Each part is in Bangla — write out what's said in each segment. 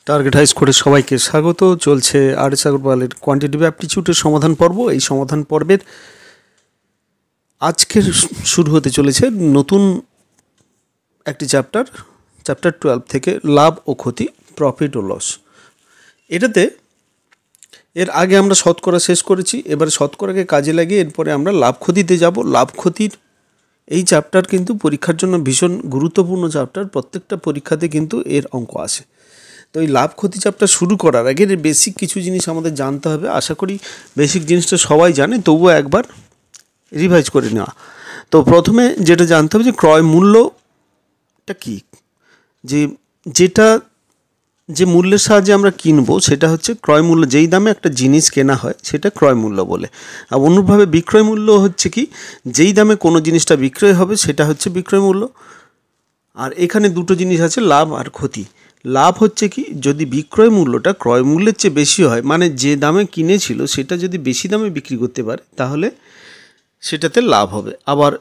টার্গেট হাই স্কোরে সবাইকে স্বাগত। চলছে আর.এস. আগরওয়ালের কোয়ান্টিটিভ অ্যাপটিটিউডের সমাধান পর্ব। এই সমাধান পর্বের আজকের শুরু হতে চলেছে নতুন একটি চ্যাপ্টার 12 থেকে লাভ ও ক্ষতি, প্রফিট ও লস। এটাতে এর আগে আমরা শতকরা শেষ করেছি, এবারে শতকরাকে কাজে লাগিয়ে এরপরে আমরা লাভ ক্ষতিতে যাব। লাভ ক্ষতির এই চ্যাপ্টার কিন্তু পরীক্ষার জন্য ভীষণ গুরুত্বপূর্ণ চ্যাপ্টার, প্রত্যেকটা পরীক্ষাতে কিন্তু এর অঙ্ক আসে। তো এই লাভ ক্ষতি চ্যাপ্টার শুরু করার আগে বেসিক কিছু জিনিস আমাদের জানতে হবে। আশা করি বেসিক জিনিসটা সবাই জানে, তবুও একবার রিভাইজ করে নেওয়া। তো প্রথমে যেটা জানতে হবে যে ক্রয় মূল্যটা কী, যে মূল্যের সাহায্যে আমরা কিনবো সেটা হচ্ছে ক্রয় মূল্য। যেই দামে একটা জিনিস কেনা হয় সেটা ক্রয় মূল্য বলে। আর অনুরূপভাবে বিক্রয় মূল্য হচ্ছে কি, যেই দামে কোনো জিনিসটা বিক্রয় হবে সেটা হচ্ছে বিক্রয় মূল্য। আর এখানে দুটো জিনিস আছে, লাভ আর ক্ষতি। লাভ হচ্ছে কি, যদি বিক্রয় মূল্যটা ক্রয় মূল্যের চেয়ে বেশি হয়, মানে যে দামে কিনেছিল সেটা যদি বেশি দামে বিক্রি করতে পারে তাহলে সেটাতে লাভ হবে। আবার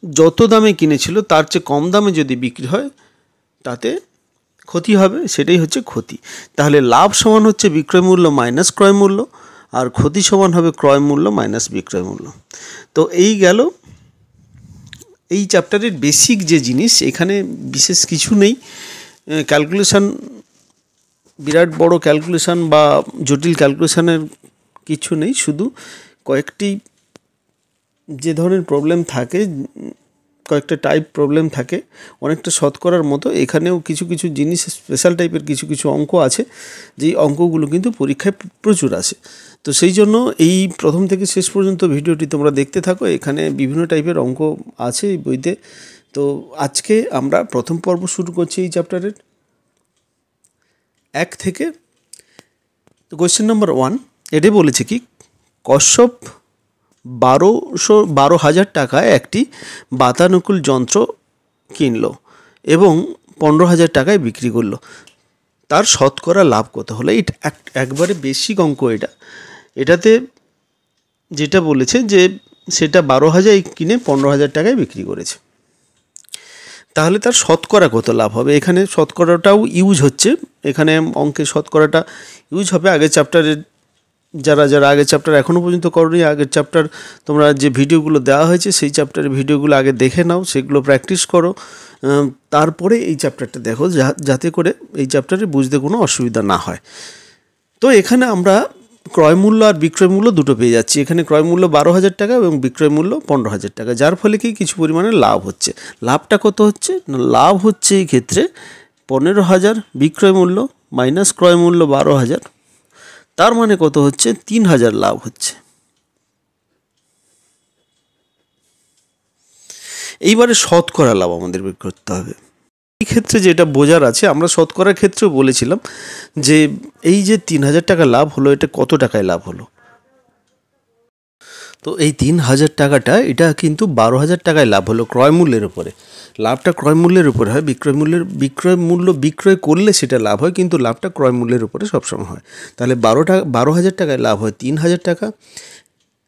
যত দামে কিনেছিল তার চেয়ে কম দামে যদি বিক্রি হয় তাতে ক্ষতি হবে, সেটাই হচ্ছে ক্ষতি। তাহলে লাভ সমান হচ্ছে বিক্রয় মূল্য মাইনাস ক্রয় মূল্য, আর ক্ষতি সমান হবে ক্রয় মূল্য মাইনাস বিক্রয় মূল্য। তো এই গেল এই চ্যাপ্টারের বেসিক যে জিনিস। এখানে বিশেষ কিছু নেই, ক্যালকুলেশান, বিরাট বড় ক্যালকুলেশান বা জটিল ক্যালকুলেশানের কিছু নেই। শুধু কয়েকটি যে ধরনের প্রবলেম থাকে, কয়েকটা টাইপ প্রবলেম থাকে, অনেকটা শতকরার মতো। এখানেও কিছু কিছু জিনিস স্পেশাল টাইপের কিছু কিছু অঙ্ক আছে, যেই অঙ্কগুলো কিন্তু পরীক্ষায় প্রচুর আসে। তো সেই জন্য এই প্রথম থেকে শেষ পর্যন্ত ভিডিওটি তোমরা দেখতে থাকো। এখানে বিভিন্ন টাইপের অঙ্ক আছে এই বইতে। তো আজকে আমরা প্রথম পর্ব শুরু করছি এই চ্যাপ্টারের 1 থেকে। তো কোয়েশ্চেন নাম্বার 1 এটাই বলেছে কি, কশ্যপ 12,000 টাকায় একটি বাতানুকূল যন্ত্র কিনলো এবং 15,000 টাকায় বিক্রি করলো। তার শতকরা লাভ কত হলো? এটা একবারে বেসিক অঙ্ক। এটাতে যেটা বলেছে যে সেটা 12,000 কিনে 15,000 টাকায় বিক্রি করেছে, তাহলে তার শতকরা কত লাভ হবে? এখানে শতকরাটাও ইউজ হচ্ছে, এখানে অঙ্কের শতকরাটা ইউজ হবে। আগের চ্যাপ্টারের যারা আগের চ্যাপ্টার এখনও পর্যন্ত করোনি, আগের চ্যাপ্টার তোমরা যে ভিডিওগুলো দেওয়া হয়েছে সেই চ্যাপ্টারের ভিডিওগুলো আগে দেখে নাও, সেগুলো প্র্যাকটিস করো, তারপরে এই চ্যাপ্টারটা দেখো, যাতে করে এই চ্যাপ্টারে বুঝতে কোনো অসুবিধা না হয়। তো এখানে আমরা ক্রয় মূল্য আর বিক্রয় মূল্য দুটো পেয়ে যাচ্ছি। এখানে ক্রয় মূল্য 12,000 টাকা এবং বিক্রয় মূল্য 15,000 টাকা, যার ফলে কি কিছু পরিমাণে লাভ হচ্ছে। লাভটা কত হচ্ছে? লাভ হচ্ছে এই ক্ষেত্রে 15,000 বিক্রয় মূল্য মাইনাস ক্রয় মূল্য 12,000, তার মানে কত হচ্ছে? 3,000 লাভ হচ্ছে। এইবারে শতকরা লাভ আমাদের বের করতে হবে। এই ক্ষেত্রে যেটা বোঝার আছে, আমরা শতকরার ক্ষেত্রেও বলেছিলাম যে এই যে 3,000 টাকা লাভ হলো, এটা কত টাকায় লাভ হলো? তো এই 3,000 টাকাটা এটা কিন্তু 12,000 টাকায় লাভ হলো ক্রয় মূল্যের উপরে। লাভটা ক্রয় মূল্যের উপরে হয়, বিক্রয় মূল্য বিক্রয় করলে সেটা লাভ হয়, কিন্তু লাভটা ক্রয় মূল্যের উপরে সবসময় হয়। তাহলে 12,000 টাকায় লাভ হয় 3,000 টাকা,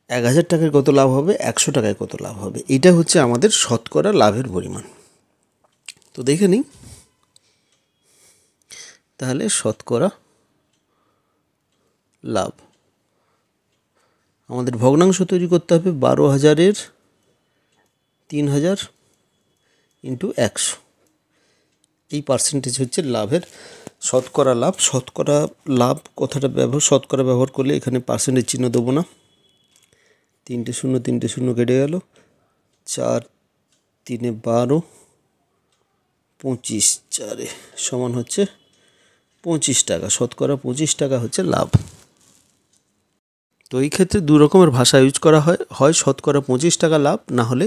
1,000 টাকায় কত লাভ হবে? 100 টাকায় কত লাভ হবে? এটা হচ্ছে আমাদের শতকরা লাভের পরিমাণ। তো দেখে নিই তাহলে শতকরা লাভ। আমাদের ভগ্নাংশ তৈরি করতে হবে 12,000-এর 3,000 ইন্টু 100। এই পার্সেন্টেজ হচ্ছে লাভের শতকরা লাভ। শতকরা লাভ কথাটা শতকরা ব্যবহার করলে এখানে পার্সেন্টেজ চিহ্ন দেবো না, 3টে শূন্য কেটে গেল, 4 3 12, 25 4 সমান হচ্ছে 25 টাকা। শতকরা 25 টাকা হচ্ছে লাভ। তো এই ক্ষেত্রে দু রকমের ভাষা ইউজ করা হয় শতকরা 25 টাকা লাভ, না হলে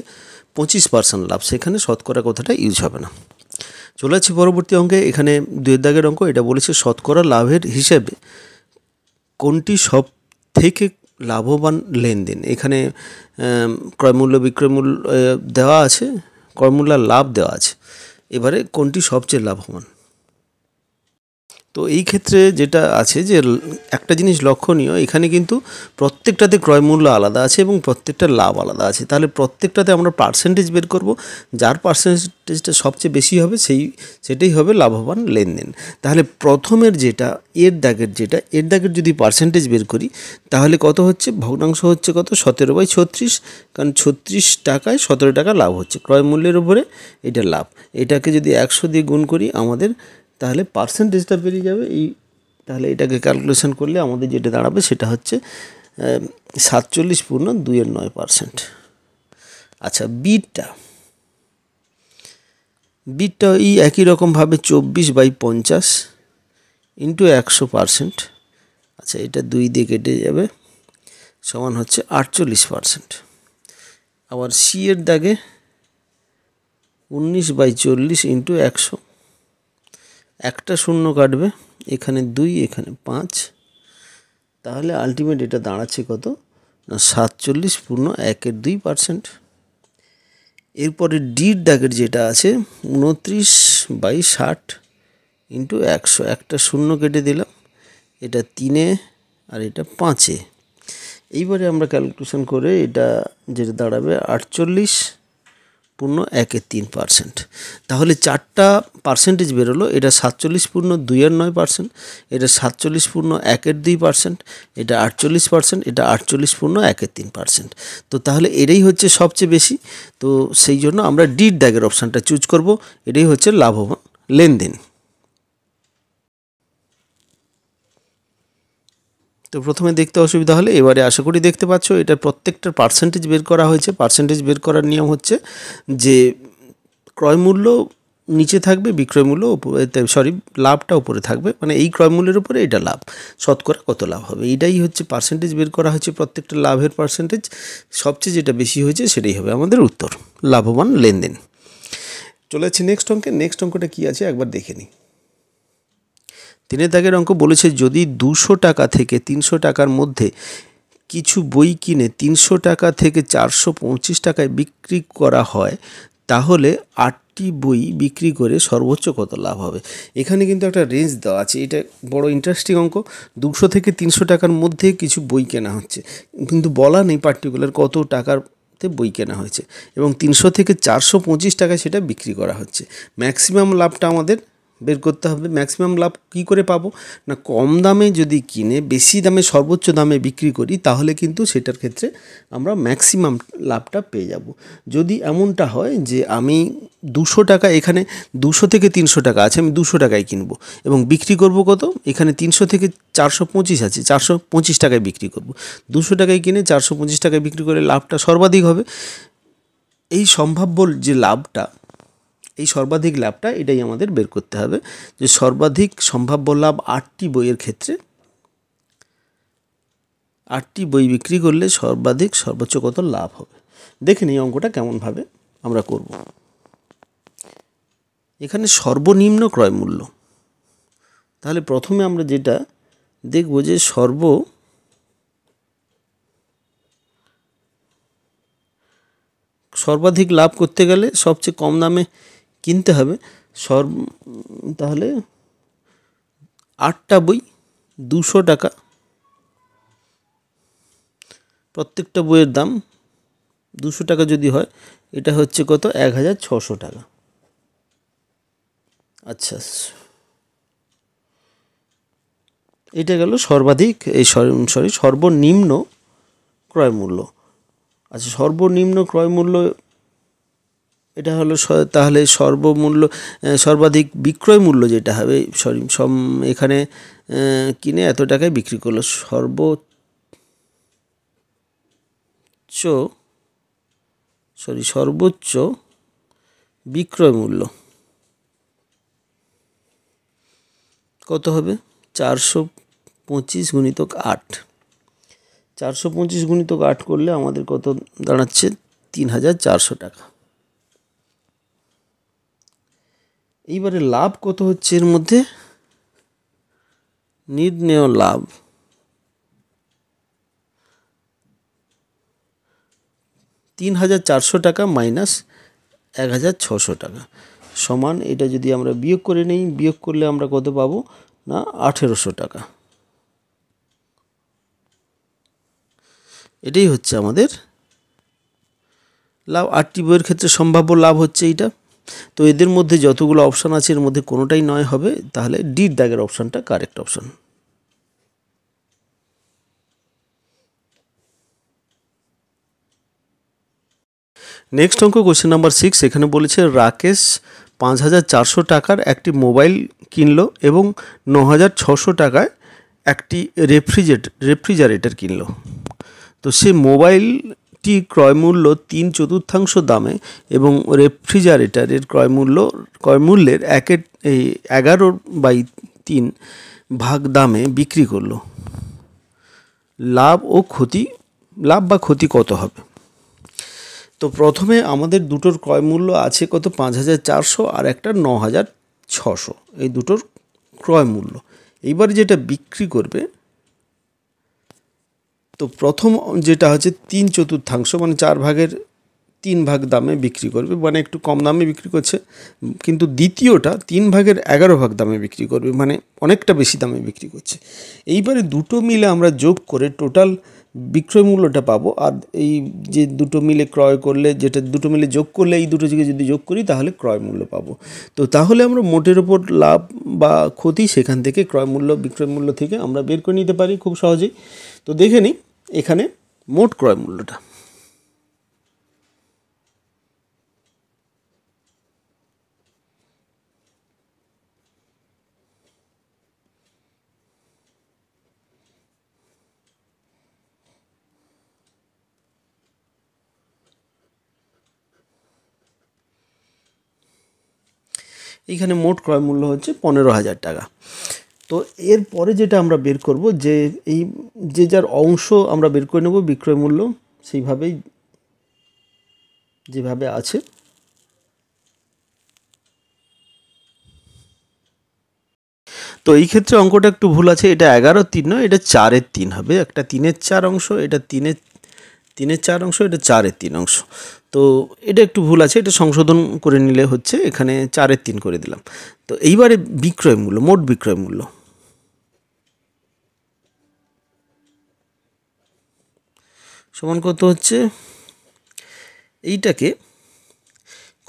25% লাভ, সেখানে শতকরা কথাটা ইউজ হবে না। চলে যাচ্ছি পরবর্তী অঙ্কে। এখানে 2 দাগের অঙ্ক। এটা বলেছে শতকরা লাভের হিসেবে কোনটি সব থেকে লাভবান লেনদেন। এখানে ক্রয়মূল্য বিক্রয় মূল্য দেওয়া আছে, ক্রয়মূল্য লাভ দেওয়া আছে। এবারে কোনটি সবচেয়ে লাভবান? তো এই ক্ষেত্রে যেটা আছে যে একটা জিনিস লক্ষণীয়, এখানে কিন্তু প্রত্যেকটাতে ক্রয় মূল্য আলাদা আছে এবং প্রত্যেকটা লাভ আলাদা আছে। তাহলে প্রত্যেকটাতে আমরা পার্সেন্টেজ বের করব, যার পার্সেন্টেজটা সবচেয়ে বেশি হবে সেটাই হবে লাভবান লেনদেন। তাহলে প্রথমের যেটা এর দাগের যদি পার্সেন্টেজ বের করি তাহলে কত হচ্ছে, ভগ্নাংশ হচ্ছে কত 17/36, কারণ 36 টাকায় 17 টাকা লাভ হচ্ছে ক্রয় মূল্যের উপরে, এটা লাভ। এটাকে যদি 100 দিয়ে গুণ করি আমাদের তাহলে পার্সেন্টেজটা বেরিয়ে যাবে। তাহলে এটাকে ক্যালকুলেশন করলে আমাদের যেটা দাঁড়াবে সেটা হচ্ছে 47.29%। আচ্ছা, বিটটা এই একই রকমভাবে 24/50 ইন্টু 100%। আচ্ছা, এটা 2 দিয়ে কেটে যাবে, সমান হচ্ছে 48%। আবার সি এর দাগে 19/40 ইন্টু 100, একটা শূন্য কাটবে, এখানে 2 এখানে 5, তাহলে আলটিমেট এটা দাঁড়াচ্ছে কত না 47.12%। এরপরে ডির দাগের যেটা আছে 29/60 ইন্টু 100, একটা শূন্য কেটে দিলাম, এটা 3 আর এটা 5। এইবারে আমরা ক্যালকুলেশন করে এটা যেটা দাঁড়াবে 48.13%। তাহলে চারটা পার্সেন্টেজ বেরোলো, এটা 47.29%, এটা 47.12%, এটা 48%, এটা 48.13%। তো তাহলে এটাই হচ্ছে সবচেয়ে বেশি। তো সেই জন্য আমরা ডির দাগের অপশানটা চুজ করব, এটাই হচ্ছে লাভবান লেনদেন। তো প্রথমে দেখতে অসুবিধা হলে এবারে আশা করি দেখতে পাচ্ছ এটা প্রত্যেকটার পার্সেন্টেজ বের করা হয়েছে। পার্সেন্টেজ বের করার নিয়ম হচ্ছে যে ক্রয় মূল্য নিচে থাকবে, বিক্রয় মূল্য লাভটা উপরে থাকবে, মানে এই ক্রয় মূল্যের উপরে এটা লাভ, শতকরা কত লাভ হবে, এইটাই হচ্ছে পার্সেন্টেজ বের করা হয়েছে। প্রত্যেকটা লাভের পার্সেন্টেজ সবচেয়ে যেটা বেশি হয়েছে সেটাই হবে আমাদের উত্তর, লাভবান লেনদেন। চলে যাচ্ছি নেক্সট অঙ্কে। নেক্সট অঙ্কটা কী আছে একবার দেখে নিই। 3 দাগের অঙ্ক বলেছে যদি 200 টাকা থেকে 300 টাকার মধ্যে কিছু বই কিনে 300 টাকা থেকে 425 টাকায় বিক্রি করা হয় তাহলে 8টি বই বিক্রি করে সর্বোচ্চ কত লাভ হবে। এখানে কিন্তু একটা রেঞ্জ দেওয়া আছে, এটা বড় ইন্টারেস্টিং অঙ্ক। 200 থেকে 300 টাকার মধ্যে কিছু বই কেনা হচ্ছে, কিন্তু বলা নেই পার্টিকুলার কত টাকাতে বই কেনা হয়েছে, এবং 300 থেকে 425 টাকায় সেটা বিক্রি করা হচ্ছে। ম্যাক্সিমাম লাভটা আমাদের বের করতে হবে। ম্যাক্সিমাম লাভ কী করে পাবো না, কম দামে যদি কিনে বেশি দামে সর্বোচ্চ দামে বিক্রি করি তাহলে কিন্তু সেটার ক্ষেত্রে আমরা ম্যাক্সিমাম লাভটা পেয়ে যাব। যদি এমনটা হয় যে আমি 200 টাকা, এখানে 200 থেকে 300 টাকা আছে, আমি 200 টাকায় কিনবো এবং বিক্রি করব কত, এখানে 300 থেকে 425 আছে, 425 টাকায় বিক্রি করব। 200 টাকায় কিনে 425 টাকায় বিক্রি করে লাভটা সর্বাধিক হবে। এই সম্ভাব্য যে লাভটা, এই সর্বাধিক লাভটা এটাই আমাদের বের করতে হবে, যে সর্বাধিক সম্ভাব্য লাভ 8টি বইয়ের ক্ষেত্রে 8টি বই বিক্রি করলে সর্বোচ্চ কত লাভ হবে। দেখে নিই অঙ্কটা কেমনভাবে আমরা করব। এখানে সর্বনিম্ন ক্রয় মূল্য, তাহলে প্রথমে আমরা যেটা দেখব যে সর্বাধিক লাভ করতে গেলে সবচেয়ে কম দামে কিনতে হবে। তাহলে 8টা বই 200 টাকা, প্রত্যেকটা বইয়ের দাম 200 টাকা যদি হয়, এটা হচ্ছে কত 1600 টাকা। আচ্ছা, এটা গেল সর্বাধিক সর্বনিম্ন ক্রয় মূল্য। আচ্ছা, সর্বনিম্ন ক্রয় মূল্য এটা হলো, তাহলে সর্বাধিক বিক্রয় মূল্য যেটা হবে, এখানে কিনে এত টাকায় বিক্রি করলো, সর্বোচ্চ বিক্রয় মূল্য কত হবে 425 গুণিতক 8। 425 গুণিতক 8 করলে আমাদের কত দাঁড়াচ্ছে 3400 টাকা। এইবারে লাভ কত হচ্ছে এর মধ্যে, নির্ণেয় লাভ 3400 টাকা মাইনাস 1600 টাকা সমান, এটা যদি আমরা বিয়োগ করে নিই, বিয়োগ করলে আমরা কত পাবো না 1800 টাকা। এটাই হচ্ছে আমাদের লাভ। 8টি বইয়ের ক্ষেত্রে সম্ভাব্য লাভ হচ্ছে এইটা। তো এদের মধ্যে যতগুলো অপশান আছে এর মধ্যে কোনোটাই নয় হবে, তাহলে ডির দাগের অপশানটা কারেক্ট অপশান। নেক্সট অঙ্ক কোশ্চেন নাম্বার 6। এখানে বলেছে রাকেশ 5400 টাকার একটি মোবাইল কিনলো এবং 9600 টাকায় একটি রেফ্রিজারেটর কিনলো। তো সে মোবাইলটি ক্রয়মূল্য 3/4 দামে এবং রেফ্রিজারেটরের ক্রয়মূল্যের 11/3 ভাগ দামে বিক্রি করলো। লাভ বা ক্ষতি কত হবে? তো প্রথমে আমাদের দুটোর ক্রয় মূল্য আছে কত, 5400 আর একটা 9600, এই দুটোর ক্রয় মূল্য। এইবারে যেটা বিক্রি করবে, তো প্রথম যেটা হচ্ছে 3/4 মানে 4/3 দামে বিক্রি করবে, মানে একটু কম দামে বিক্রি করছে। কিন্তু দ্বিতীয়টা 3/11 দামে বিক্রি করবে, মানে অনেকটা বেশি দামে বিক্রি করছে। এইবারে দুটো মিলে আমরা যোগ করে টোটাল বিক্রয় মূল্যটা পাবো। আর এই যে দুটো মিলে ক্রয় করলে, যেটা দুটো মিলে যোগ করলে, এই দুটো থেকে যদি যোগ করি তাহলে ক্রয় মূল্য পাবো। তো তাহলে আমরা মোটের ওপর লাভ বা ক্ষতি সেখান থেকে বিক্রয় মূল্য থেকে আমরা বের করে নিতে পারি খুব সহজেই। তো দেখে নিই এখানে মোট ক্রয় মূল্যটা। এইখানে মোট ক্রয় মূল্য হচ্ছে 15,000 টাকা। তো এরপরে যেটা আমরা বের করব, যে এই যে যার অংশ আমরা বের করে নেব বিক্রয় মূল্য, সেইভাবেই যেভাবে আছে। তো এই ক্ষেত্রে অঙ্কটা একটু ভুল আছে, এটা 11/3 নয়, এটা 4/3 হবে। একটা 3/4 অংশ, এটা 3/4 অংশ, এটা 4/3 অংশ। তো এটা একটু ভুল আছে, এটা সংশোধন করে নিলে হচ্ছে, এখানে 4/3 করে দিলাম। তো এইবারে বিক্রয় মূল্য, মোট বিক্রয় মূল্য সমান কত হচ্ছে, এইটাকে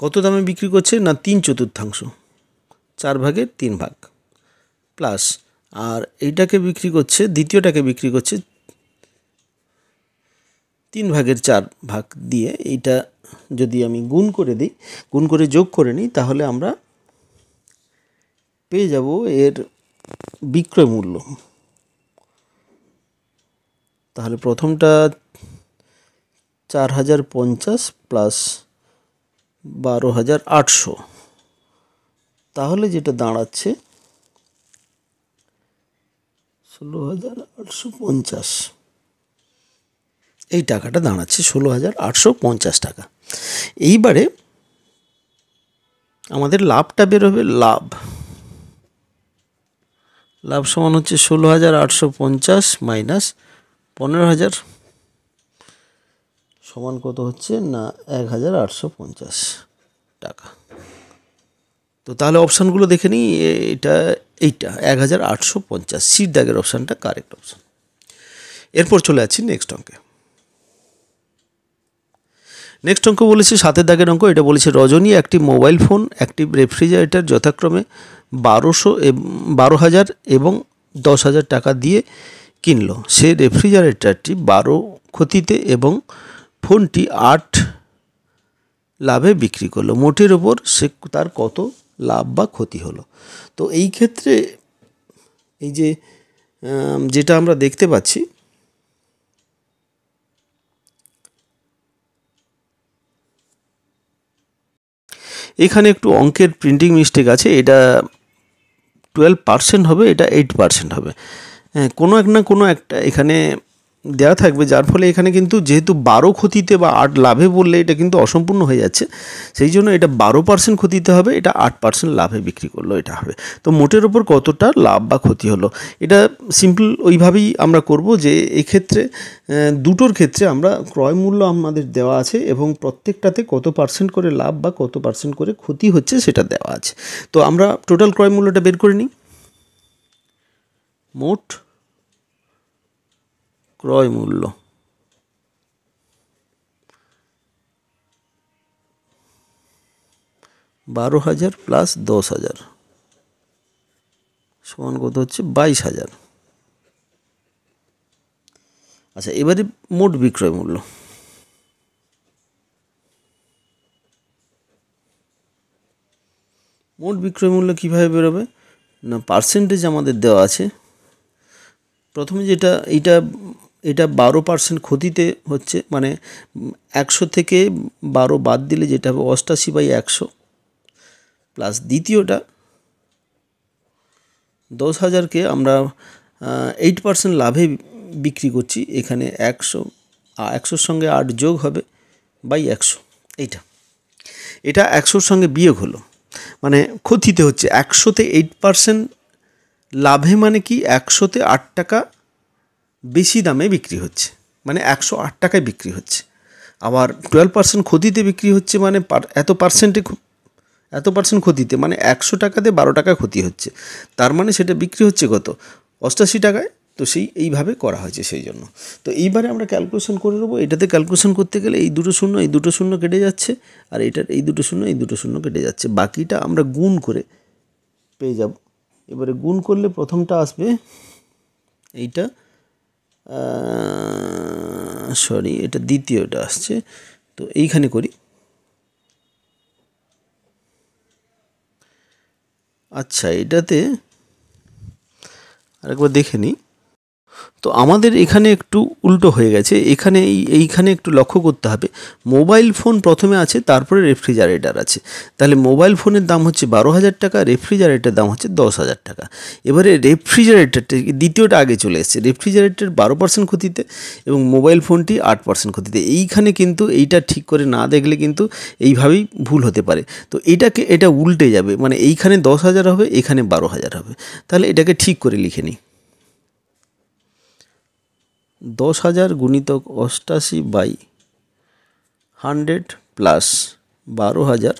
কত দামে বিক্রি করছে না 3/4, 4/3 প্লাস, আর এইটাকে বিক্রি করছে, দ্বিতীয়টাকে বিক্রি করছে 3/4 দিয়ে। এইটা যদি আমি গুণ করে যোগ করে নিই, তাহলে আমরা পেয়ে যাব এর বিক্রয় মূল্য। তাহলে প্রথমটা 4050 প্লাস 12,800, তাহলে যেটা দাঁড়াচ্ছে 16,850, এই টাকাটা দাঁড়াচ্ছে 16,850 টাকা। এইবারে আমাদের লাভটা বেরোবে, লাভ সমান হচ্ছে 16,850 মাইনাস 15,000 সমান কত হচ্ছে না 1,850 টাকা। তো তাহলে অপশানগুলো দেখে নিই, এইটা 1,850, সির দাগের অপশানটা কারেক্ট অপশান। এরপর চলে যাচ্ছি নেক্সট অঙ্কে। নেক্সট অঙ্ক বলেছে 7 দাগের অঙ্ক। এটা বলেছে রজনী একটি মোবাইল ফোন, একটি রেফ্রিজারেটর যথাক্রমে 12,000 এবং 10,000 টাকা দিয়ে কিনলো। সে রেফ্রিজারেটরটি 12 ক্ষতিতে এবং ফোনটি 8 লাভে বিক্রি করলো। মোটের ওপর সে তার কত লাভ বা ক্ষতি হলো? তো এই ক্ষেত্রে এই যে যেটা আমরা দেখতে পাচ্ছি, এখানে একটু অঙ্কের প্রিন্টিং মিস্টেক আছে। এটা 12% হবে, এটা 8% হবে। হ্যাঁ, কোনো একটা এখানে দেওয়া থাকবে, যার ফলে এখানে কিন্তু যেহেতু 12 ক্ষতিতে বা 8 লাভে বললে এটা কিন্তু অসম্পূর্ণ হয়ে যাচ্ছে। সেই জন্য এটা 12% ক্ষতিতে হবে, এটা 8% লাভে বিক্রি করলো, এটা হবে। তো মোটের ওপর কতটা লাভ বা ক্ষতি হলো, এটা সিম্পল ওইভাবেই আমরা করব, যে এক্ষেত্রে দুটোর ক্ষেত্রে আমরা ক্রয় মূল্য আমাদের দেওয়া আছে এবং প্রত্যেকটাতে কত পার্সেন্ট করে লাভ বা কত পার্সেন্ট করে ক্ষতি হচ্ছে সেটা দেওয়া আছে। তো আমরা টোটাল ক্রয় মূল্যটা বের করে নিই। মোট ক্রয় মূল্য $12,000 প্লাস 10,000 সমান কত হচ্ছে 22,000। আচ্ছা, এবারে মোট বিক্রয় মূল্য। মোট বিক্রয় মূল্য কীভাবে বেরোবে না, পার্সেন্টেজ আমাদের দেওয়া আছে। প্রথমে যেটা এটা 12% ক্ষতিতে হচ্ছে, মানে 100 থেকে 12 বাদ দিলে যেটা হবে 88/100, প্লাস দ্বিতীয়টা 10,000কে আমরা 8% লাভে বিক্রি করছি। এখানে 100-100 সঙ্গে 8 যোগ হবে বাই 100। এটা 100 সঙ্গে বিয়োগ হলো, মানে ক্ষতিতে হচ্ছে। 100তে 8% লাভে মানে কি 100তে 8 টাকা বেশি দামে বিক্রি হচ্ছে, মানে 108 টাকায় বিক্রি হচ্ছে। আবার 12% ক্ষতিতে বিক্রি হচ্ছে, মানে এত পার্সেন্ট ক্ষতিতে, মানে 100 টাকাতে 12 টাকা ক্ষতি হচ্ছে। তার মানে সেটা বিক্রি হচ্ছে কত, 88 টাকায়। তো এইভাবে করা হয়েছে, সেই জন্য। তো এইবারে আমরা ক্যালকুলেশন করে নেবো। এটাতে ক্যালকুলেশন করতে গেলে এই দুটো শূন্য কেটে যাচ্ছে, আর এটার এই দুটো শূন্য কেটে যাচ্ছে। বাকিটা আমরা গুণ করে পেয়ে যাব। এবারে গুণ করলে প্রথমটা আসবে এইটা, এটা দ্বিতীয়টা আসছে। তো এইখানে করি। আচ্ছা, এটাতে আরেকবার দেখে নিই। তো আমাদের এখানে একটু উল্টো হয়ে গেছে। এইখানে একটু লক্ষ্য করতে হবে। মোবাইল ফোন প্রথমে আছে, তারপরে রেফ্রিজারেটর আছে। তাহলে মোবাইল ফোনের দাম হচ্ছে 12,000 টাকা, রেফ্রিজারেটরের দাম হচ্ছে 10,000 টাকা। এবারে রেফ্রিজারেটরটা দ্বিতীয়টা আগে চলে এসেছে। রেফ্রিজারেটর 12% ক্ষতিতে এবং মোবাইল ফোনটি 8% ক্ষতিতে। এইখানে কিন্তু এইটা ঠিক করে না দেখলে কিন্তু এইভাবেই ভুল হতে পারে। তো এটা উল্টে যাবে, মানে এইখানে 10,000 হবে, এখানে 12,000 হবে। তাহলে এটাকে ঠিক করে লিখে নিই। 10,000 গুণিতক 88/100 প্লাস 12,000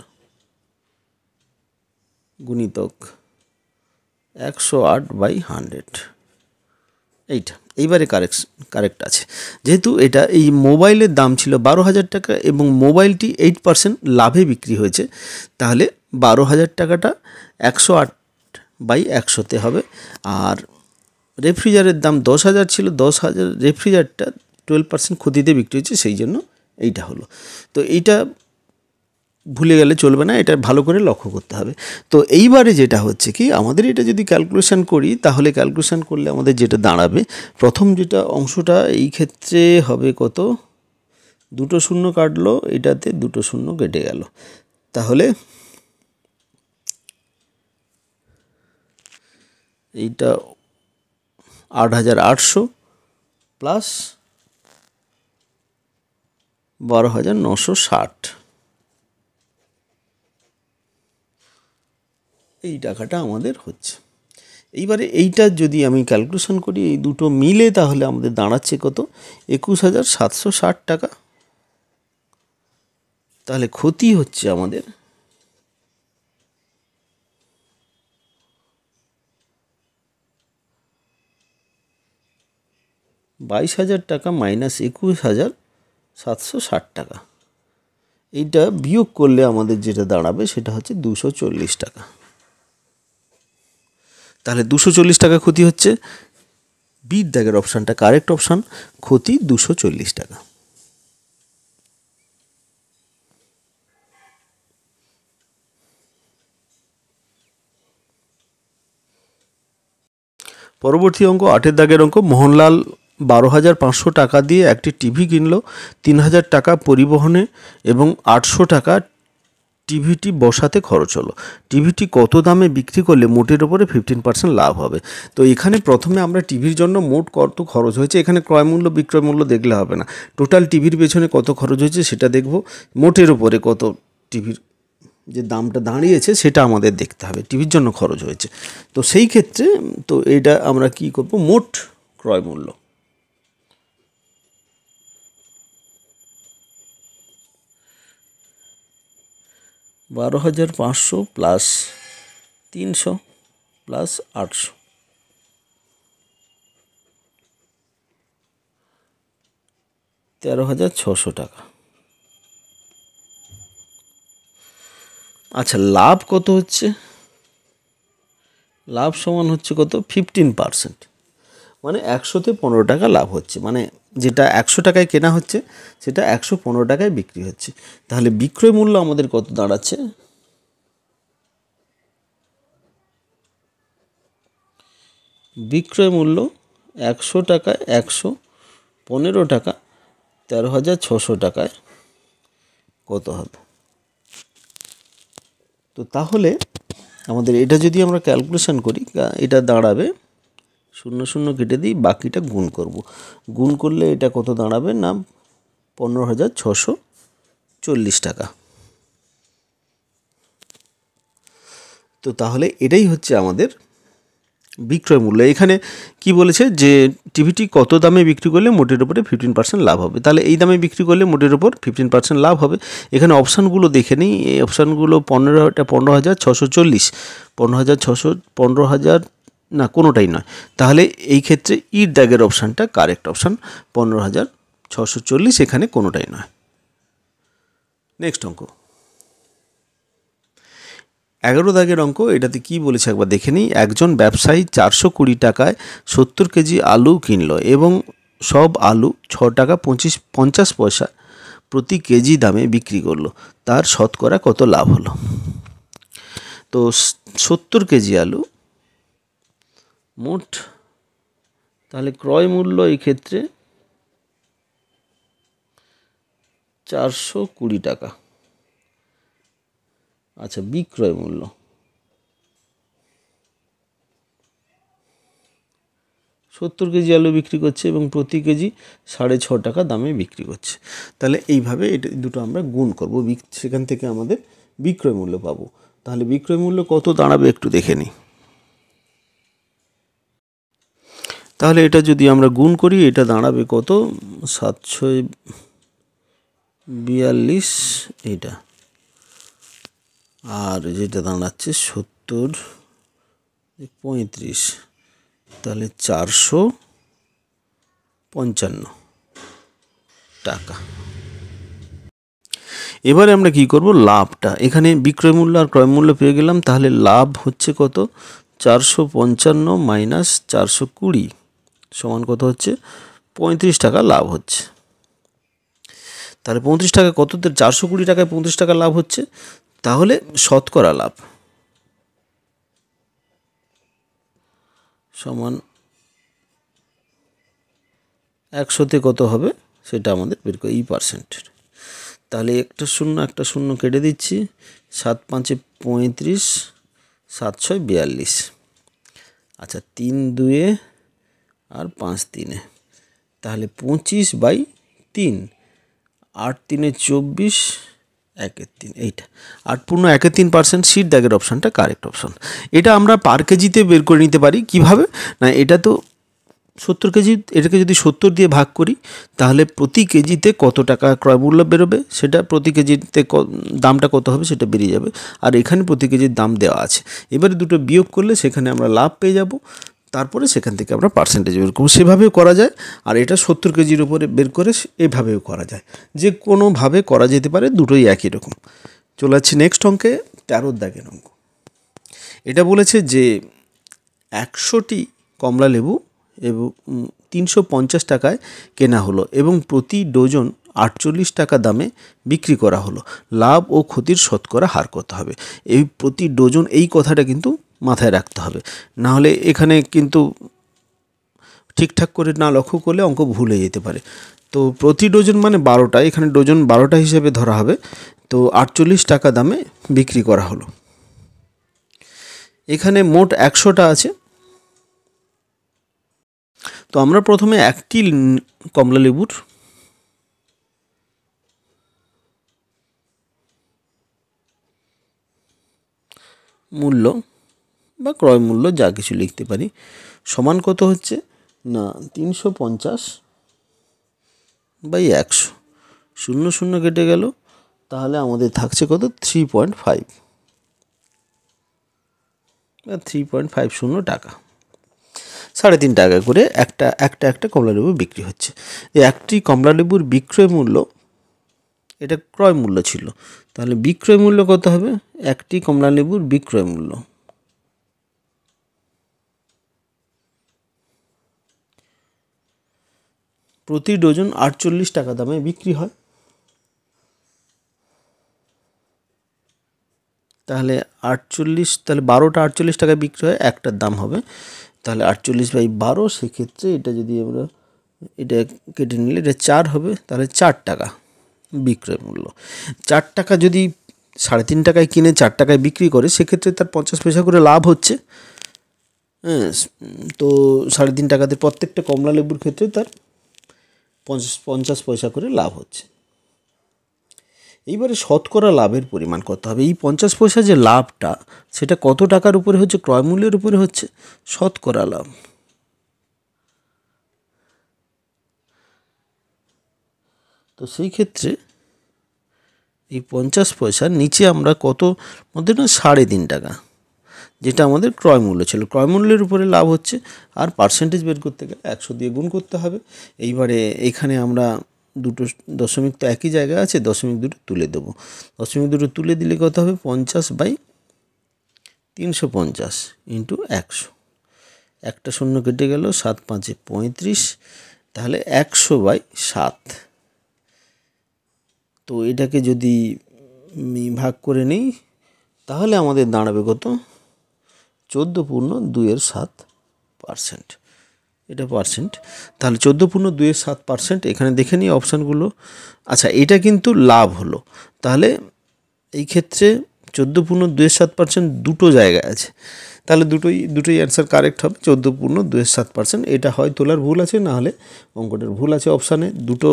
গুণিতক 108/100। এইবারে কারেক্ট আছে। যেহেতু এই মোবাইলের দাম ছিল 12,000 টাকা এবং মোবাইলটি 8% লাভে বিক্রি হয়েছে, তাহলে 12,000 টাকাটা 108/100তে হবে। আর রেফ্রিজারের দাম 10,000 ছিল, 10,000 রেফ্রিজারটা 12% ক্ষতিতে বিক্রি হচ্ছে, সেই জন্য এইটা হলো। তো এইটা ভুলে গেলে চলবে না, এটা ভালো করে লক্ষ্য করতে হবে। তো এইবারে যেটা হচ্ছে কি, আমাদের এটা যদি ক্যালকুলেশন করি, তাহলে ক্যালকুলেশন করলে আমাদের যেটা দাঁড়াবে, প্রথম যেটা অংশটা এই ক্ষেত্রে হবে কত, দুটো শূন্য কাটলো, এটাতে দুটো শূন্য কেটে গেল। তাহলে এইটা 8,800 প্লাস 12,960, এই টাকাটা আমাদের হচ্ছে। এইবারে এইটা যদি আমি ক্যালকুলেশন করি, এই দুটো মিলে, তাহলে আমাদের দাঁড়াচ্ছে কত, 21,760 টাকা। তাহলে ক্ষতি হচ্ছে আমাদের 22,000 টাকা মাইনাস 21,760 টাকা। এইটা বিয়োগ করলে আমাদের যেটা দাঁড়াবে সেটা হচ্ছে 240 টাকা। তাহলে 240 টাকা ক্ষতি হচ্ছে। বির দাগের অপশানটা কারেক্ট অপশান, ক্ষতি 240 টাকা। পরবর্তী অঙ্ক 8-এর দাগের অঙ্ক। মোহনলাল 12,500 টাকা দিয়ে একটি টিভি কিনলো। 3,000 টাকা পরিবহনে এবং 800 টাকা টিভিটি বসাতে খরচ হলো। টিভিটি কত দামে বিক্রি করলে মোটের ওপরে 15% লাভ হবে? তো এখানে প্রথমে আমরা টিভির জন্য মোট কত খরচ হয়েছে, এখানে ক্রয় মূল্য বিক্রয় মূল্য দেখলে হবে না, টোটাল টিভির পেছনে কত খরচ হয়েছে সেটা দেখব। মোটের ওপরে কত টিভির যে দামটা দাঁড়িয়েছে সেটা আমাদের দেখতে হবে, টিভির জন্য খরচ হয়েছে। তো সেই ক্ষেত্রে তো এটা আমরা কি করব, মোট ক্রয় মূল্য 12,500 প্লাস 300 প্লাস 800 13,600 টাকা। আচ্ছা, লাভ কত হচ্ছে? লাভ সমান হচ্ছে কত? 15%, মানে 100-তে 15 টাকা লাভ হচ্ছে, মানে যেটা 100 টাকায় কেনা হচ্ছে সেটা 115 টাকায় বিক্রি হচ্ছে। তাহলে বিক্রয় মূল্য আমাদের কত দাঁড়াচ্ছে? বিক্রয় মূল্য 100 টাকায় 115 টাকা, 13,600 টাকায় কত হবে? তো তাহলে আমাদের এটা যদি আমরা ক্যালকুলেশন করি, এটা দাঁড়াবে 0 0 কেটে দিই, বাকিটা গুণ করব। গুণ করলে এটা কত দাঁড়াবে না 15,640 টাকা। তো তাহলে এটাই হচ্ছে আমাদের বিক্রয় মূল্য। এখানে কি বলেছে যে টিভিটি কত দামে বিক্রি করলে মোটের উপরে 15% লাভ হবে। তাহলে এই দামে বিক্রি করলে মোটের উপর 15% লাভ হবে। এখানে অপশানগুলো দেখে নিই। এই অপশানগুলো 15,640, 15,600 না, কোনোটাই নয়। তাহলে এই ক্ষেত্রে ইর দাগের অপশানটা কারেক্ট অপশান, 15,640 এখানে কোনোটাই নয়। নেক্সট অঙ্ক 11 দাগের অঙ্ক। এটাতে কি বলেছে একবার দেখে নিই। একজন ব্যবসায়ী 420 টাকায় 70 কেজি আলু কিনলো এবং সব আলু 6 টাকা 50 পয়সা প্রতি কেজি দামে বিক্রি করলো। তার শতকরা কত লাভ হলো? তো 70 কেজি আলু মোট, তাহলে ক্রয় মূল্য এই ক্ষেত্রে 420 টাকা। আচ্ছা, বিক্রয় মূল্য 70 কেজি আলু বিক্রি করছে এবং প্রতি কেজি 6.5 টাকা দামে বিক্রি করছে। তাহলে এইভাবে এটা দুটো আমরা গুণ করব, সেখান থেকে আমাদের বিক্রয় মূল্য পাবো। তাহলে বিক্রয় মূল্য কত দাঁড়াবে একটু দেখে নিই। তাহলে এটা যদি আমরা গুণ করি, এটা দাঁড়াবে কত? 742 এইটা, আর যেটা দাঁড়াচ্ছে 70 35, তাহলে 455 টাকা। এবারে আমরা কি করব? লাভটা, এখানে বিক্রয় মূল্য আর ক্রয় মূল্য পেয়ে গেলাম। তাহলে লাভ হচ্ছে কত? 455 মাইনাস 420 সমান কত হচ্ছে? 35 টাকা লাভ হচ্ছে। তাহলে 35 টাকা কত? 420 টাকায় 35 টাকা লাভ হচ্ছে। তাহলে শতকরা লাভ সমান 100-তে কত হবে সেটা আমাদের বের করে পার্সেন্টের। তাহলে একটা শূন্য কেটে দিচ্ছি। 7 5 35, 7 6 42। আচ্ছা, 3 2 আর 5 3, তাহলে 25/3, 8 3 24, 1 3, এইটা 8.13%। সিট দাগের অপশানটা কারেক্ট অপশান। এটা আমরা পার কেজিতে বের করে নিতে পারি। কিভাবে না, এটা তো 70 কেজি, এটাকে যদি 70 দিয়ে ভাগ করি তাহলে প্রতি কেজিতে কত টাকা ক্রয় মূল্য বেরোবে, সেটা প্রতি কেজিতে দামটা কত হবে সেটা বেরিয়ে যাবে। আর এখানে প্রতি কেজির দাম দেওয়া আছে। এবারে দুটো বিয়োগ করলে সেখানে আমরা লাভ পেয়ে যাব। তারপরে সেখান থেকে আমরা পার্সেন্টেজ বের করব। সেভাবেও করা যায়। আর এটা 70 কেজির উপরে বের করে এভাবেও করা যায়। যে কোনোভাবে করা যেতে পারে, দুটোই একই রকম। চলে যাচ্ছি নেক্সট অঙ্কে, 13 দাগের অঙ্ক। এটা বলেছে যে 100টি কমলা লেবু এবং 350 টাকায় কেনা হলো এবং প্রতি ডজন 48 টাকা দামে বিক্রি করা হলো। লাভ ও ক্ষতির শতকরা হার কত হবে? এই প্রতি ডজন, এই কথাটা কিন্তু মাথায় রাখতে হবে, না হলে এখানে কিন্তু ঠিকঠাক করে না লক্ষ্য করলে অঙ্ক ভুল হয়ে যেতে পারে। তো প্রতি ডজন মানে 12টা, এখানে ডজন 12টা হিসেবে ধরা হবে। তো 48 টাকা দামে বিক্রি করা হলো। এখানে মোট 100টা আছে। তো আমরা প্রথমে একটি কমলা লেবুর মূল্য বা ক্রয় মূল্য যা কিছু লিখতে পারি সমান কত হচ্ছে না 350/100, 0 0 কেটে গেল। তাহলে আমাদের থাকছে কত? 3.5 বা 3.50 টাকা। 3.5 টাকা করে একটা কমলালেবু বিক্রি হচ্ছে। একটি কমলালেবুর বিক্রয় মূল্য, এটা ক্রয় মূল্য ছিল, তাহলে বিক্রয় মূল্য কত হবে? একটি কমলালেবুর বিক্রয় মূল্য প্রতি ডজন 48 টাকা দামে বিক্রি হয়। তাহলে 12টা 48 টাকায় বিক্রি হয়, একটার দাম হবে তাহলে 48/12। সেক্ষেত্রে এটা যদি আমরা এটা কেটে নিলে এটা 4 হবে, তাহলে 4 টাকা বিক্রয় মূল্য। 4 টাকা যদি 3.5 টাকায় কিনে 4 টাকায় বিক্রি করে, সেক্ষেত্রে তার 50 পয়সা করে লাভ হচ্ছে। হ্যাঁ, তো 3.5 টাকাতে প্রত্যেকটা কমলা লেবুর ক্ষেত্রে তার 50 পয়সা করে লাভ হচ্ছে। এইবারে শতকরা লাভের পরিমাণ কত হবে? এই 50 পয়সা যে লাভটা, সেটা কত টাকার উপরে হচ্ছে? ক্রয় মূল্যের উপরে হচ্ছে শতকরা লাভ। তো সেই ক্ষেত্রে এই 50 পয়সার নিচে আমরা কত মধ্যে না 3.5 টাকা, যেটা আমাদের ক্রয় মূল্য ছিল, ক্রয় মূল্যের উপরে লাভ হচ্ছে। আর পার্সেন্টেজ বের করতে গেলে 100 দিয়ে গুণ করতে হবে। এইবারে এখানে আমরা দুটো দশমিক তো একই জায়গায় আছে, দশমিক দুটো তুলে দেবো। দশমিক দুটো তুলে দিলে কত হবে? 50/350 ইন্টু 100। একটা শূন্য কেটে গেল, 7 5 35, তাহলে 100/7। তো এটাকে যদি ভাগ করে নিই, তাহলে আমাদের দাঁড়াবে কত? 14.2%। এটা পার্সেন্ট, তাহলে 14.2%। এখানে দেখে নিই অপশানগুলো। আচ্ছা, এটা কিন্তু লাভ হলো, তাহলে এই ক্ষেত্রে 14.27% দুটো জায়গায় আছে, তাহলে দুটোই অ্যান্সার কারেক্ট হবে, 14.27%। এটা হয় তোলার ভুল আছে, না হলে অঙ্কটার ভুল আছে অপশানে। দুটো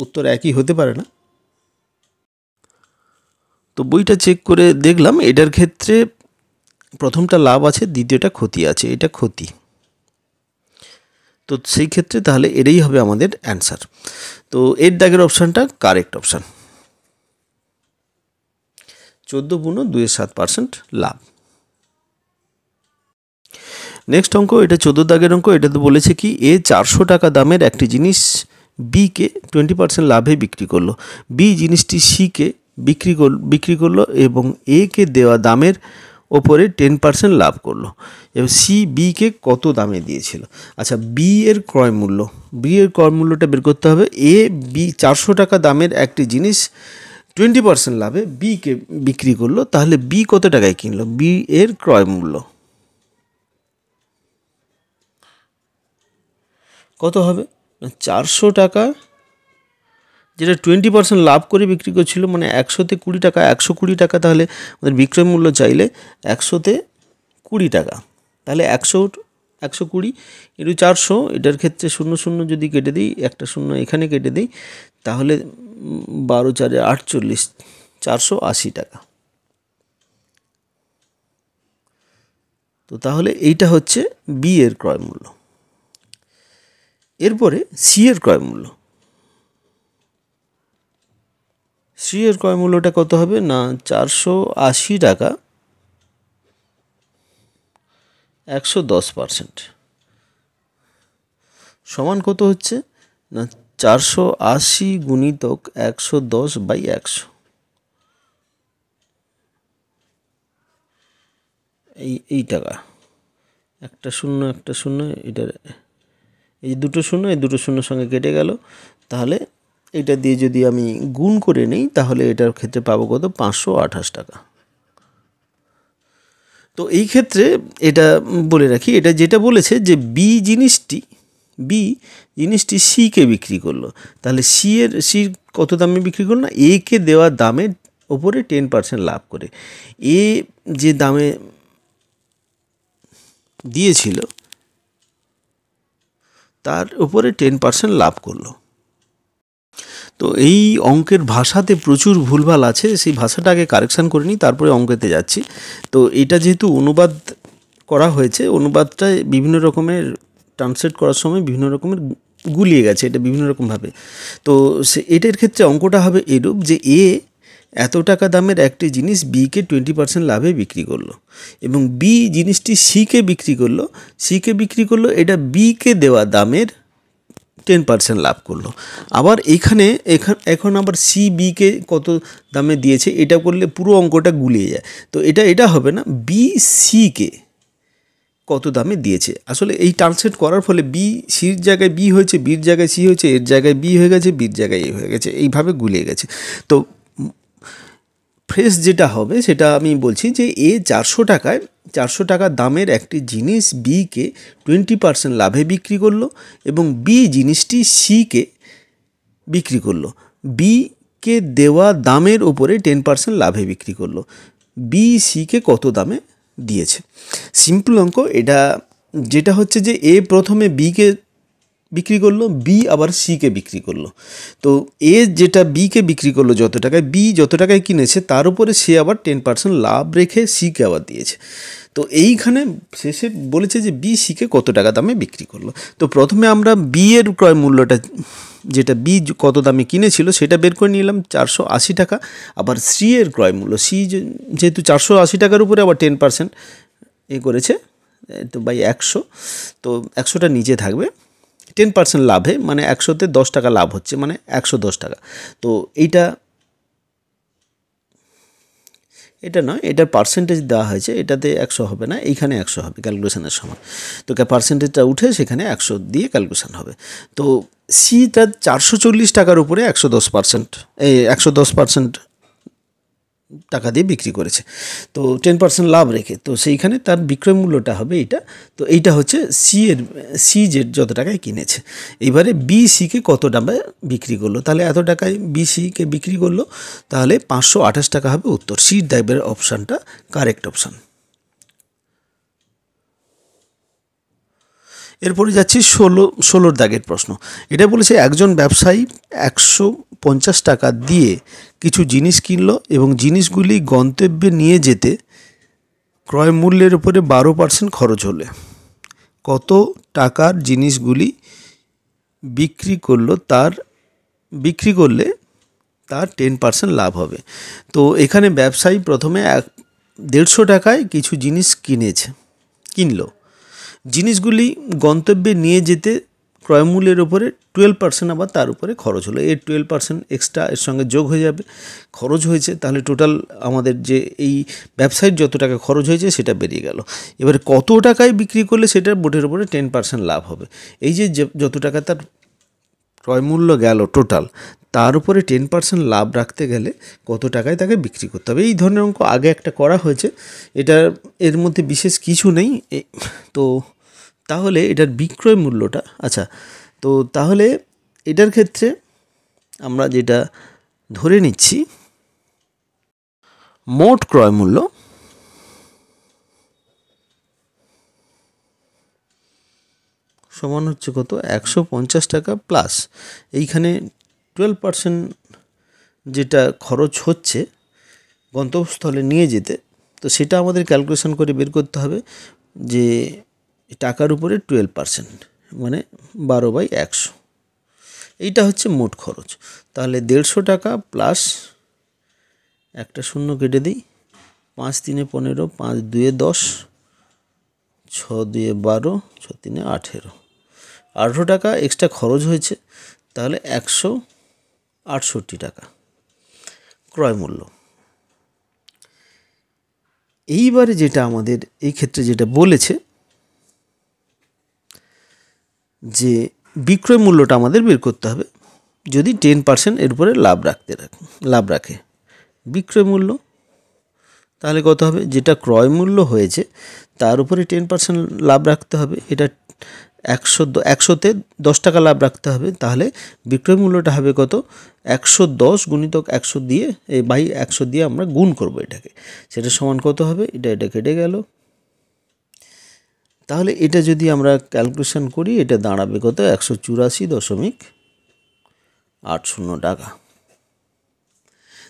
উত্তর একই হতে পারে না। তো বইটা চেক করে দেখলাম, এটার ক্ষেত্রে প্রথমটা লাভ আছে, দ্বিতীয়টা ক্ষতি আছে, এটা ক্ষতি। তো সেই ক্ষেত্রে তাহলে এটাই হবে আমাদের অ্যান্সার। তো এর দাগের অপশানটা কারেক্ট অপশান, 14.27% লাভ। নেক্সট অঙ্ক, এটা 14 দাগের অঙ্ক। এটাতে বলেছে কি, এ 400 টাকা দামের একটি জিনিস বিকে 20% লাভে বিক্রি করলো। বি জিনিসটি সিকে বিক্রি করলো এবং এ কে দেওয়া দামের ওপরে 10% লাভ করলো, এবং সি বিকে কত দামে দিয়েছিল? আচ্ছা, বি এর ক্রয় মূল্যটা বের করতে হবে। বি 400 টাকা দামের একটি জিনিস 20% লাভে বিকে বিক্রি করলো, তাহলে বি কত টাকায় কিনলো? বি এর ক্রয় মূল্য কত হবে? 400 টাকা, যেটা 20% লাভ করে বিক্রি করছিল, মানে 100তে 20 টাকা, 120 টাকা। তাহলে আমাদের বিক্রয় মূল্য চাইলে 100তে 20 টাকা, তাহলে 120 ইন্টু 400। এটার ক্ষেত্রে 0 যদি কেটে দিই, একটা শূন্য এখানে কেটে দিই, তাহলে 12 4 48, 480 টাকা। তো তাহলে এইটা হচ্ছে বি এর ক্রয় মূল্য। এরপরে সি এর ক্রয় মূল্য। সি এর ক্রয় মূল্যটা কত হবে? না 480 টাকা 110% সমান কত হচ্ছে? না 480 গুণিতক 110/100। এই টাকা, একটা শূন্য, এটার এই দুটো শূন্য, এই দুটো শূন্যর সঙ্গে কেটে গেল। তাহলে এটা দিয়ে যদি আমি গুণ করে নিই, তাহলে এটার ক্ষেত্রে পাবো কত? 528 টাকা। তো এই ক্ষেত্রে এটা বলে রাখি, এটা যেটা বলেছে যে বি জিনিসটি সিকে বিক্রি করলো, তাহলে সি কত দামে বিক্রি করলো? না, এ কে দেওয়া দামের ওপরে 10% লাভ করে। এ যে দামে দিয়েছিল তার উপরে 10% লাভ করলো। তো এই অঙ্কের ভাষাতে প্রচুর ভুলভাল আছে, সেই ভাষাটা আগে কারেকশান করে নিই, তারপরে অঙ্কেতে যাচ্ছি। তো এটা যেহেতু অনুবাদ করা হয়েছে, অনুবাদটা বিভিন্ন রকমের ট্রান্সলেট করার সময় বিভিন্ন রকমের গুলিয়ে গেছে, এটা বিভিন্ন রকমভাবে। তো এটার ক্ষেত্রে অঙ্কটা হবে এরূপ যে এ এত টাকা দামের একটি জিনিস বিকে 20% লাভে বিক্রি করলো এবং বি জিনিসটি সিকে বিক্রি করলো, এটা বিকে দেওয়া দামের 10% লাভ করলো। আবার এখন আবার সি বিকে কত দামে দিয়েছে এটা করলে পুরো অঙ্কটা গুলিয়ে যায়। তো এটা হবে না, বি সিকে কত দামে দিয়েছে। আসলে এই ট্রান্সলেট করার ফলে বি সির জায়গায় বি হয়েছে, বির জায়গায় সি হয়েছে, এর জায়গায় বি হয়ে গেছে, বির জায়গায় এ হয়ে গেছে, এইভাবে গুলিয়ে গেছে। তো ফ্রেশ যেটা হবে সেটা আমি বলছি যে এ 400 টাকা দামের একটি জিনিস বিকে 20% লাভে বিক্রি করলো এবং বি জিনিসটি সিকে বিক্রি করলো, বিকে দেওয়া দামের উপরে 10% লাভে বিক্রি করলো। বি সিকে কত দামে দিয়েছে। সিম্পল অঙ্ক এটা, যেটা হচ্ছে যে এ প্রথমে বিকে বিক্রি করলো, বি আবার সিকে বিক্রি করলো। তো এ যেটা বিকে বিক্রি করলো যত টাকায়, বি যত টাকায় কিনেছে তার উপরে সে আবার 10% লাভ রেখে সিকে আবার দিয়েছে। তো এইখানে শেষে বলেছে যে বি সিকে কত টাকা দামে বিক্রি করলো। তো প্রথমে আমরা বি এর ক্রয় মূল্যটা, যেটা বি কত দামে কিনেছিল সেটা বের করে নিলাম 480 টাকা। আবার সি এর ক্রয় মূল্য, সি যেহেতু 480 টাকার উপরে আবার 10% করেছে, তো বাই 100, তো 100টা নিচে থাকবে। 10% লাভে মানে 100তে 10 টাকা লাভ হচ্ছে, মানে 110 টাকা। তো এটা নয়, এটার পার্সেন্টেজ দেওয়া হয়েছে, এটাতে 100 হবে না, এইখানে 100 হবে ক্যালকুলেশনের সময়। তো পার্সেন্টেজটা উঠে সেখানে 100 দিয়ে ক্যালকুলেশন হবে। তো সি তার 440 টাকার উপরে 110% টাকা দিয়ে বিক্রি করেছে, তো 10% লাভ রেখে, তো সেইখানে তার বিক্রয় মূল্যটা হবে এইটা। তো এইটা হচ্ছে সি যে যত টাকায় কিনেছে। এবারে বি সিকে কত দামে বিক্রি করলো, তাহলে এত টাকায় বি সিকে বিক্রি করলো, তাহলে 528 টাকা হবে উত্তর। সির দাগের অপশানটা কারেক্ট অপশান। এরপরে যাচ্ছি 16 দাগের প্রশ্ন। এটা বলেছে একজন ব্যবসায়ী 150 টাকা দিয়ে কিছু জিনিস কিনলো এবং জিনিসগুলি গন্তব্যে নিয়ে যেতে ক্রয় মূল্যের উপরে 12% খরচ হলে কত টাকার জিনিসগুলি বিক্রি করলে তার 10% লাভ হবে। তো এখানে ব্যবসায়ী প্রথমে 150 টাকায় কিছু জিনিস কিনলো, জিনিসগুলি গন্তব্যে নিয়ে যেতে ক্রয়মূল্যের উপরে 12% আবার তার উপরে খরচ হলো। এর 12% এক্সট্রা এর সঙ্গে যোগ হয়ে যাবে, খরচ হয়েছে, তাহলে টোটাল আমাদের যে এই ব্যবসায়ীর যত টাকা খরচ হয়েছে সেটা বেরিয়ে গেল। এবারে কত টাকায় বিক্রি করলে সেটার বোটের উপরে 10% লাভ হবে। এই যে যত টাকা তার ক্রয়মূল্য গেল টোটাল, তার উপরে 10% লাভ রাখতে গেলে কত টাকায় তাকে বিক্রি করতে হবে। এই ধরনের অঙ্ক আগে একটা করা হয়েছে, এর মধ্যে বিশেষ কিছু নেই। তো তাহলে এটার বিক্রয় মূল্যটা, আচ্ছা, তো তাহলে এটার ক্ষেত্রে আমরা যেটা ধরে নিচ্ছি, মোট ক্রয় মূল্য সমান হচ্ছে কত, 150 টাকা প্লাস এইখানে 12% যেটা খরচ হচ্ছে গন্তব্যস্থলে নিয়ে যেতে, তো সেটা আমাদের ক্যালকুলেশন করে বের করতে হবে যে টাকার উপরে 12% মানে 12/100, এইটা হচ্ছে মোট খরচ। তাহলে 150 টাকা প্লাস একটা শূন্য কেটে দিই, 5 3 15, 5 2 10, 6 2 12, 6 3 18, 18 টাকা এক্সট্রা খরচ হয়েছে, তাহলে 168 টাকা ক্রয় মূল্য। এইবারে যেটা আমাদের এই ক্ষেত্রে যেটা বলেছে যে বিক্রয় মূল্যটা আমাদের বের করতে হবে যদি 10% এর উপরে লাভ রাখে বিক্রয় মূল্য, তাহলে কত হবে, যেটা ক্রয় মূল্য হয়েছে তার উপরে 10% লাভ রাখতে হবে। এটা 100তে 10 টাকা লাভ রাখতে হবে, তাহলে বিক্রয় মূল্যটা হবে কত, 110 গুণিতক 100 দিয়ে বাই 100 দিয়ে আমরা গুণ করব এটাকে, সেটা সমান কত হবে, এটা কেটে গেল। তাহলে এটা যদি আমরা ক্যালকুলেশন করি, এটা দাঁড়াবে কত, 184.80 টাকা।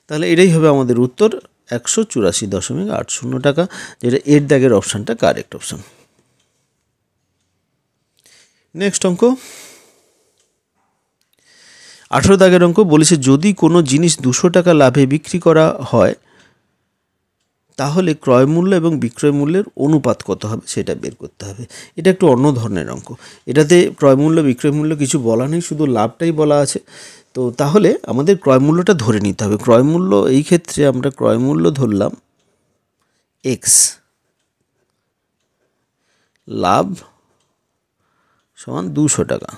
তাহলে এটাই হবে আমাদের উত্তর, 184.80 টাকা, যেটা এর দাগের অপশানটা কারেক্ট অপশান। নেক্সট অঙ্ক, 18 দাগের অঙ্ক বলেছে যদি কোনো জিনিস 200 টাকা লাভে বিক্রি করা হয় তাহলে ক্রয় মূল্য এবং বিক্রয় মূল্যের অনুপাত কত হবে সেটা বের করতে হবে। এটা একটু অন্য ধরনের অঙ্ক, এটাতে ক্রয় মূল্য বিক্রয় মূল্য কিছু বলা নেই, শুধু লাভটাই বলা আছে। তো তাহলে আমাদের ক্রয় মূল্যটা ধরে নিতে হবে। ক্রয় মূল্য এই ক্ষেত্রে আমরা ক্রয় মূল্য ধরলাম এক্স, লাভ সমান 200 টাকা,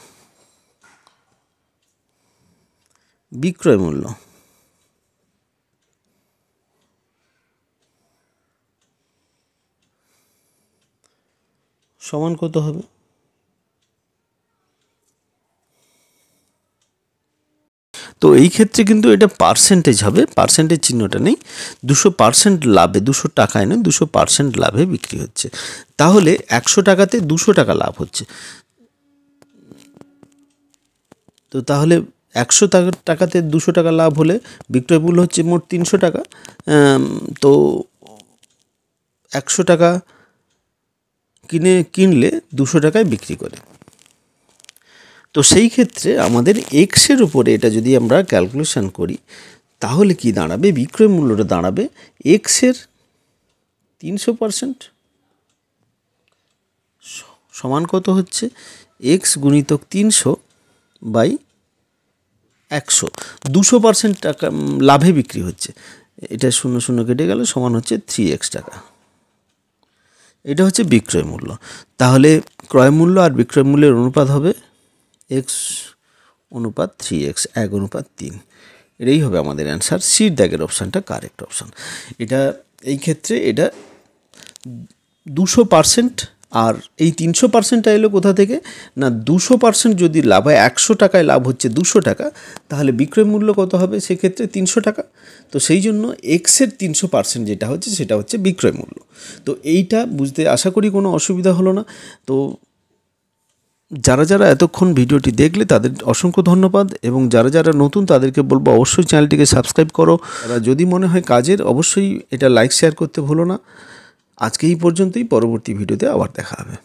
বিক্রয় মূল্য সমান কত হবে? তো এই ক্ষেত্রে কিন্তু এটা পার্সেন্টেজ হবে, পার্সেন্টেজ চিহ্নটা নেই। 200% লাভে, 200 টাকায় নয় 200% লাভে বিক্রি হচ্ছে। তাহলে 100 টাকাতে 200 টাকা লাভ হচ্ছে। তো তাহলে 100 টাকাতে 200 টাকা লাভ হলে বিক্রয় মূল্য হচ্ছে মোট 300 টাকা। তো 100 টাকা কিনলে 200 টাকায় বিক্রি করে। তো সেই ক্ষেত্রে আমাদের এক্সের উপরে এটা যদি আমরা ক্যালকুলেশন করি তাহলে কি দাঁড়াবে? বিক্রয় মূল্যটা দাঁড়াবে এক্সের 300% সমান কত হচ্ছে? এক্স গুণিতক 300 বাই 100। 200% টাকা লাভে বিক্রি হচ্ছে, এটা 0 কেটে গেল, সমান হচ্ছে 3x টাকা। এটা হচ্ছে বিক্রয় মূল্য। তাহলে ক্রয় মূল্য আর বিক্রয় মূল্যের অনুপাত হবে এক্স অনুপাত 3x, 1:3। এটাই হবে আমাদের অ্যান্সার। সির দাগের অপশানটা কারেক্ট অপশান। এটা এই ক্ষেত্রে এটা 200%, আর এই 300%টা এলো কোথা থেকে? না 200% যদি লাভ হয়, 100 টাকায় লাভ হচ্ছে 200 টাকা, তাহলে বিক্রয় মূল্য কত হবে সেক্ষেত্রে? 300 টাকা। তো সেই জন্য এক্সের 300% যেটা হচ্ছে সেটা হচ্ছে বিক্রয় মূল্য। তো এইটা বুঝতে আশা করি কোনো অসুবিধা হলো না। তো যারা যারা এতক্ষণ ভিডিওটি দেখলে তাদের অসংখ্য ধন্যবাদ, এবং যারা যারা নতুন তাদেরকে বলবো অবশ্যই চ্যানেলটিকে সাবস্ক্রাইব করো। যদি মনে হয় কাজের, অবশ্যই এটা লাইক শেয়ার করতে ভুলো না। আজকে এই পর্যন্তই, পরবর্তী ভিডিওতে আবার দেখা হবে।